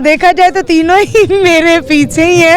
देखा जाए तो तीनों ही मेरे पीछे ही है।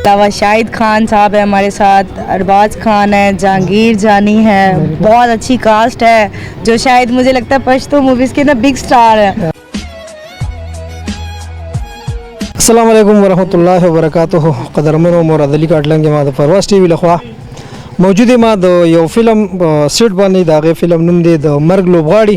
अलावा शाहिद खान साहब है हमारे साथ, अरबाज खान है, जहांगीर जानी है, बहुत अच्छी कास्ट है जो शायद मुझे लगता है पश्तो मूवीज़ के ना बिग स्टार है। अस्सलाम वालेकुम वरहमतुल्लाहि वबरकातुहू क़दरमन मोरदली काटलंगे मा द परवास टीवी लखवा मौजूद मा द यो फिल्म सेट बानी दागे फिल्म नम दे द मर्ग लोबगाड़ी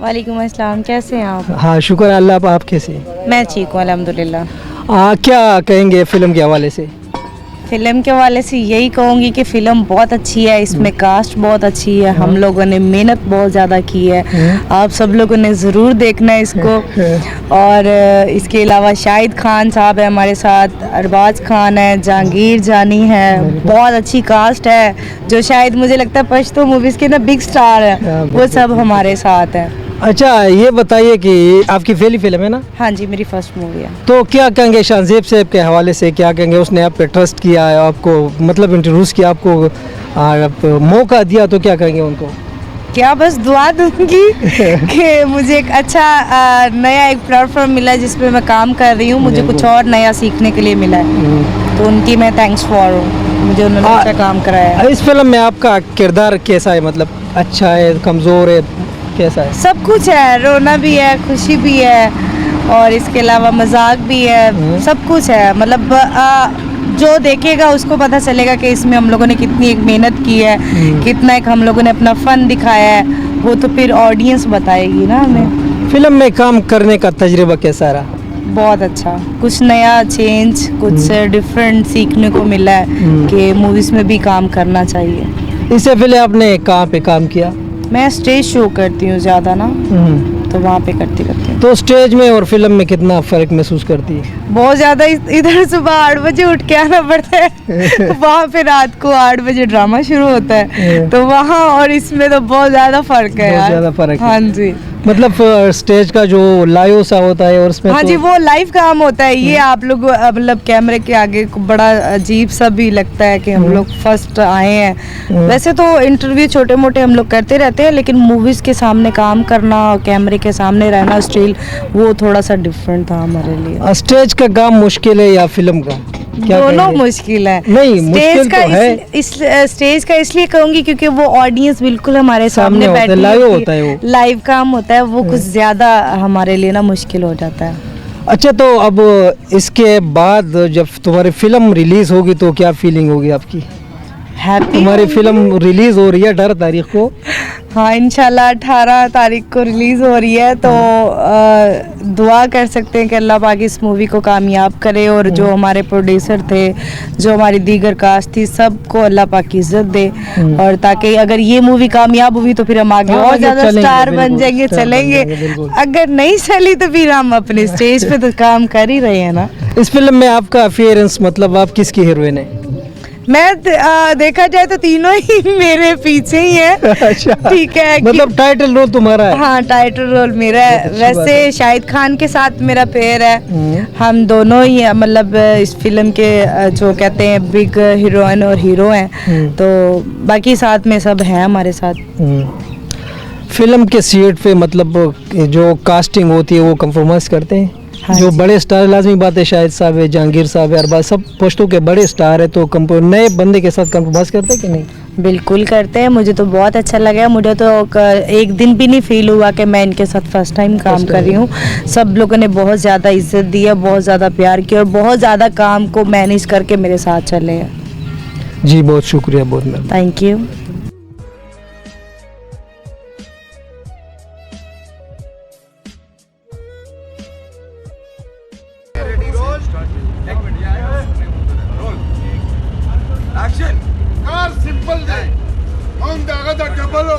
वालेकुम अस्सलाम, कैसे हैं आप? हाँ शुक्र है अल्लाह, आप कैसे हैं? मैं ठीक हूँ अल्हम्दुलिल्लाह। क्या कहेंगे फिल्म के हवाले से? फ़िल्म के हवाले से यही कहूँगी कि फ़िल्म बहुत अच्छी है, इसमें कास्ट बहुत अच्छी है, हम लोगों ने मेहनत बहुत ज़्यादा की है, आप सब लोगों ने ज़रूर देखना है इसको। और इसके अलावा शाहिद खान साहब है हमारे साथ, अरबाज खान है, जहांगीर जानी है, बहुत अच्छी कास्ट है जो शायद मुझे लगता है पश्तो मूवीज़ के ना बिग स्टार है, वो सब हमारे साथ हैं। अच्छा ये बताइए कि आपकी पहली फिल्म है ना? हाँ जी, मेरी फर्स्ट मूवी है। तो क्या कहेंगे शाहज़ेब साहब के हवाले से, क्या कहेंगे उसने आप पे ट्रस्ट किया है, आपको मतलब इंट्रोड्यूस किया, आपको मौका दिया, तो क्या कहेंगे उनको? क्या बस दुआ दूंगी कि मुझे एक अच्छा नया एक प्लेटफॉर्म मिला जिसपे मैं काम कर रही हूँ, मुझे कुछ और नया सीखने के लिए मिला है, तो उनकी मैं थैंक्स फॉर हूँ, मुझे उन्होंने अच्छा काम कराया। इस फिल्म में आपका किरदार कैसा है, मतलब अच्छा है, कमज़ोर है, कैसा है? सब कुछ है, रोना भी है, खुशी भी है और इसके अलावा मजाक भी है, सब कुछ है। मतलब जो देखेगा उसको पता चलेगा कि इसमें हम लोगों ने कितनी एक मेहनत की है, कितना एक हम लोगों ने अपना फन दिखाया है, वो तो फिर ऑडियंस बताएगी ना हमें। फिल्म में काम करने का तजुर्बा कैसा रहा? बहुत अच्छा, कुछ नया चेंज, कुछ डिफरेंट सीखने को मिला है कि मूवीज़ में भी काम करना चाहिए। इससे पहले आपने कहाँ पे काम किया? मैं स्टेज शो करती हूँ ज़्यादा ना, तो वहाँ पे करती रहती हूँ। तो स्टेज में और फिल्म में कितना फ़र्क महसूस करती है? बहुत ज़्यादा। इधर सुबह 8 बजे उठ के आना पड़ता है वहाँ पे रात को 8 बजे ड्रामा शुरू होता है, तो वहाँ और इसमें तो बहुत ज़्यादा फ़र्क है यार। बहुत ज़्यादा फ़र्क है। हाँ जी, मतलब स्टेज का जो लाइव सा होता है और उसमें हाँ तो जी वो लाइव काम होता है। ये आप लोग मतलब कैमरे के आगे बड़ा अजीब सा भी लगता है कि हम लोग फर्स्ट आए हैं। वैसे तो इंटरव्यू छोटे मोटे हम लोग करते रहते हैं, लेकिन मूवीज़ के सामने काम करना, कैमरे के सामने रहना, स्टिल वो थोड़ा सा डिफरेंट था हमारे लिए। स्टेज का काम मुश्किल है या फिल्म का? दोनों मुश्किल है। नहीं मुश्किल तो है। स्टेज का इसलिए कहूँगी क्योंकि वो ऑडियंस बिल्कुल हमारे सामने बैठी लाइव होता है, वो लाइव काम होता है, वो कुछ ज़्यादा हमारे लिए ना मुश्किल हो जाता है। अच्छा तो अब इसके बाद जब तुम्हारी फिल्म रिलीज होगी तो क्या फीलिंग होगी आपकी? हैप्पी। तुम्हारी फिल्म रिलीज हो रही है 18 तारीख को? हाँ इंशाल्लाह 18 तारीख को रिलीज़ हो रही है, तो दुआ कर सकते हैं कि अल्लाह पाक इस मूवी को कामयाब करे और जो हमारे प्रोड्यूसर थे, जो हमारी दीगर कास्ट थी, सबको अल्लाह पाक की इज़्ज़त दे, और ताकि अगर ये मूवी कामयाब हुई तो फिर हम आगे और ज़्यादा स्टार बन जाएंगे, चलेंगे। अगर नहीं चली तो फिर हम अपने स्टेज पे तो काम कर ही रहे हैं ना। इस फिल्म में आपका अपीयरेंस, मतलब आप किसकी हीरोइन है? मैं देखा जाए तो तीनों ही मेरे पीछे ही है। अच्छा ठीक है, मतलब टाइटल रोल तुम्हारा है? हाँ टाइटल रोल मेरा है। वैसे शाहिद खान के साथ मेरा पेयर है, हम दोनों ही मतलब इस फिल्म के जो कहते हैं बिग हीरोइन और हीरो हैं, तो बाकी साथ में सब हैं हमारे साथ। फिल्म के सेट पे मतलब जो कास्टिंग होती है वो कंप्रोमाइज़ करते हैं? हाँ जो बड़े स्टार, लाजमी बात है, शाहिद साहब है, जहांगीर साहब है, अरबाज, सब पश्तो के बड़े स्टार है, तो नए बंदे के साथ कंप्रोमाइज़ करते हैं कि नहीं? बिल्कुल करते हैं। मुझे तो बहुत अच्छा लगा, मुझे तो एक दिन भी नहीं फील हुआ कि मैं इनके साथ फर्स्ट टाइम काम कर रही हूँ। सब लोगों ने बहुत ज़्यादा इज्जत दी है, बहुत ज़्यादा प्यार किया और बहुत ज़्यादा काम को मैनेज करके मेरे साथ चले हैं। जी बहुत शुक्रिया, बहुत मेहरबानी, thank you. Car simple they हम दागा दा डबलो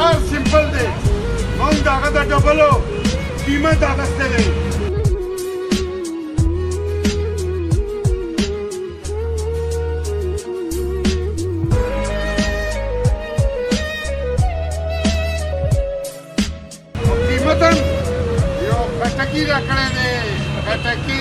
कार सिंपल दे हम दागा दा डबलो कीमत आगस्ते दे कीमतन यो खटकी रखने दे खटकी